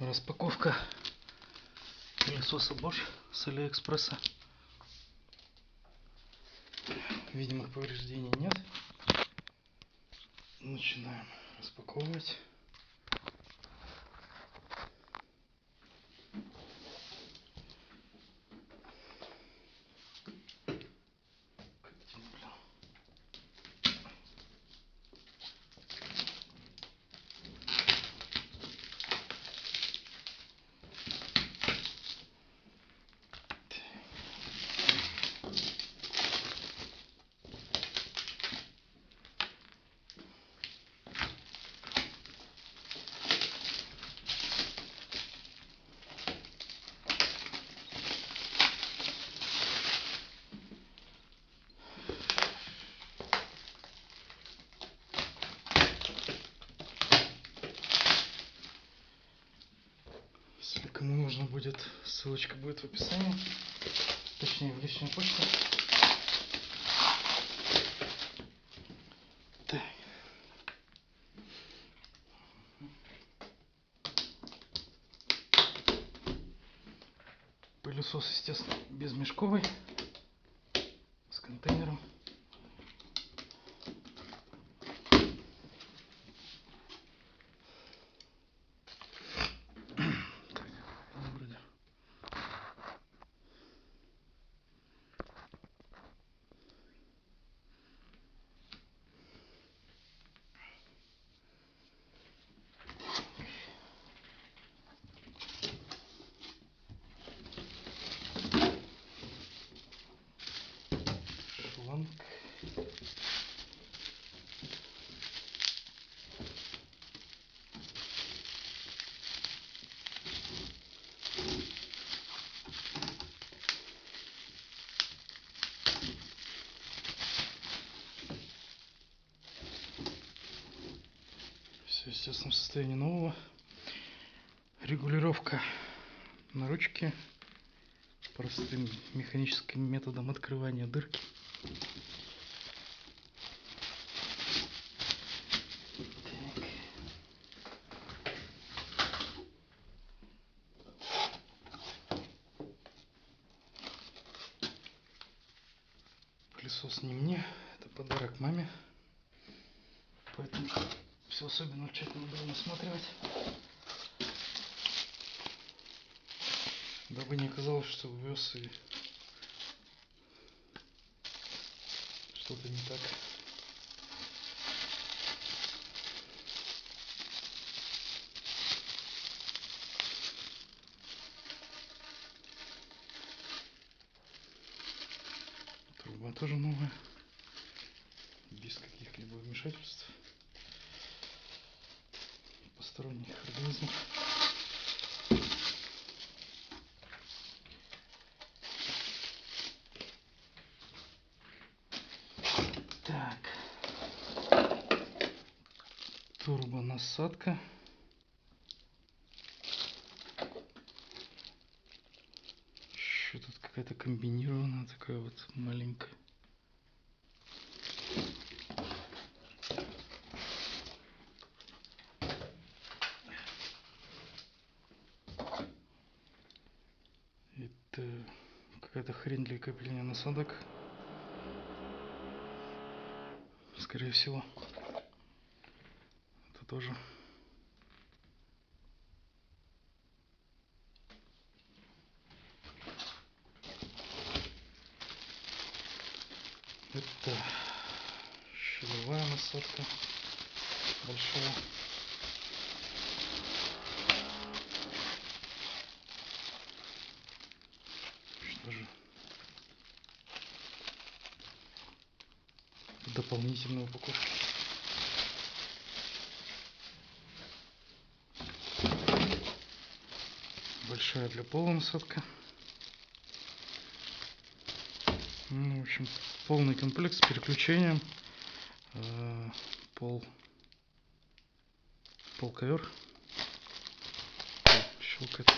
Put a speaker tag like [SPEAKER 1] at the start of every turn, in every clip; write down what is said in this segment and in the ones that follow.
[SPEAKER 1] Распаковка пылесоса Bosch с Алиэкспресса. Видимых повреждений нет. Начинаем распаковывать. Если кому нужно будет, ссылочка будет в описании, точнее в личной почте. Так. Пылесос, естественно, безмешковый, с контейнером. Шланг. Все, естественно, в состоянии нового. Регулировка на ручке простым механическим методом открывания дырки. Пылесос не мне, это подарок маме, поэтому все особенно тщательно будем осматривать, дабы не оказалось, что ввез и что-то не так. Труба тоже новая, без каких-либо вмешательств посторонних организмов. Так, турбонасадка. Еще тут какая-то комбинированная, такая вот маленькая. Это какая-то хрень для крепления насадок, скорее всего. Это тоже. Это щелевая насадка большая. Что же? Дополнительная упаковка. Большая для пола насадка. Ну, в общем, полный комплект с переключением. Пол-ковер. Щелкает.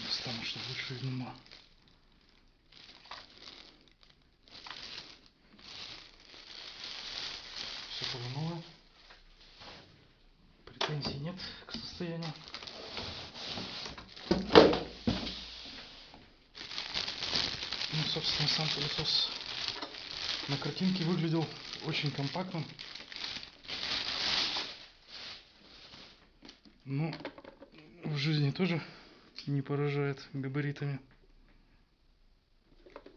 [SPEAKER 1] Достану, чтобы лучше видно было. Все полное. состоянию. Ну, собственно, сам пылесос на картинке выглядел очень компактным. Но в жизни тоже не поражает габаритами.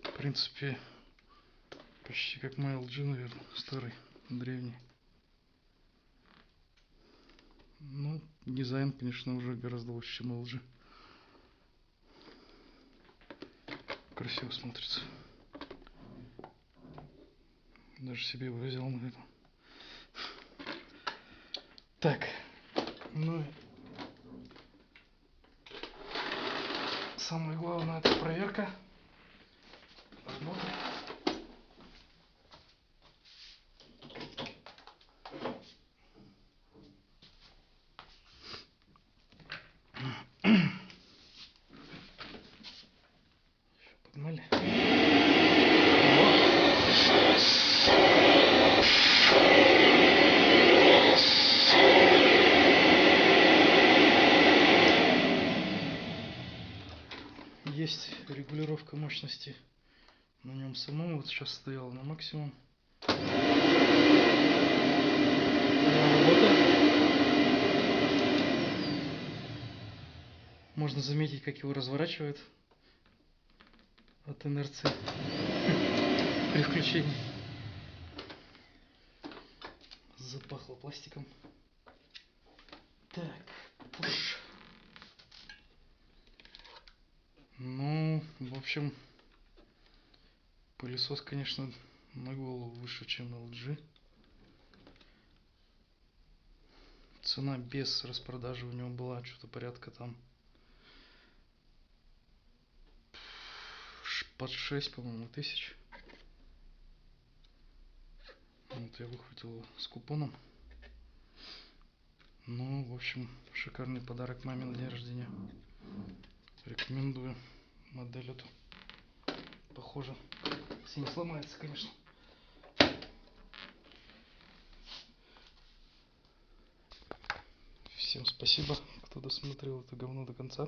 [SPEAKER 1] В принципе, почти как мой LG, наверное, старый, древний. Ну, дизайн, конечно, уже гораздо лучше, чем LG. Красиво смотрится. Даже себе его взял на это. Так, ну и самое главное — это проверка работы. Погнали. Есть регулировка мощности на нем самом. Вот сейчас стояла на максимум. Можно заметить, как его разворачивает от инерции при включении. Запахло пластиком. Так, пуш. Ну, в общем, пылесос, конечно, на голову выше, чем LG. Цена без распродажи у него была что-то порядка там под 6, по-моему, тысяч. Вот я выхватил его с купоном. Ну, в общем, шикарный подарок маме на день рождения. Рекомендую модель эту. Похоже, если не сломается, конечно. Всем спасибо, кто досмотрел это говно до конца.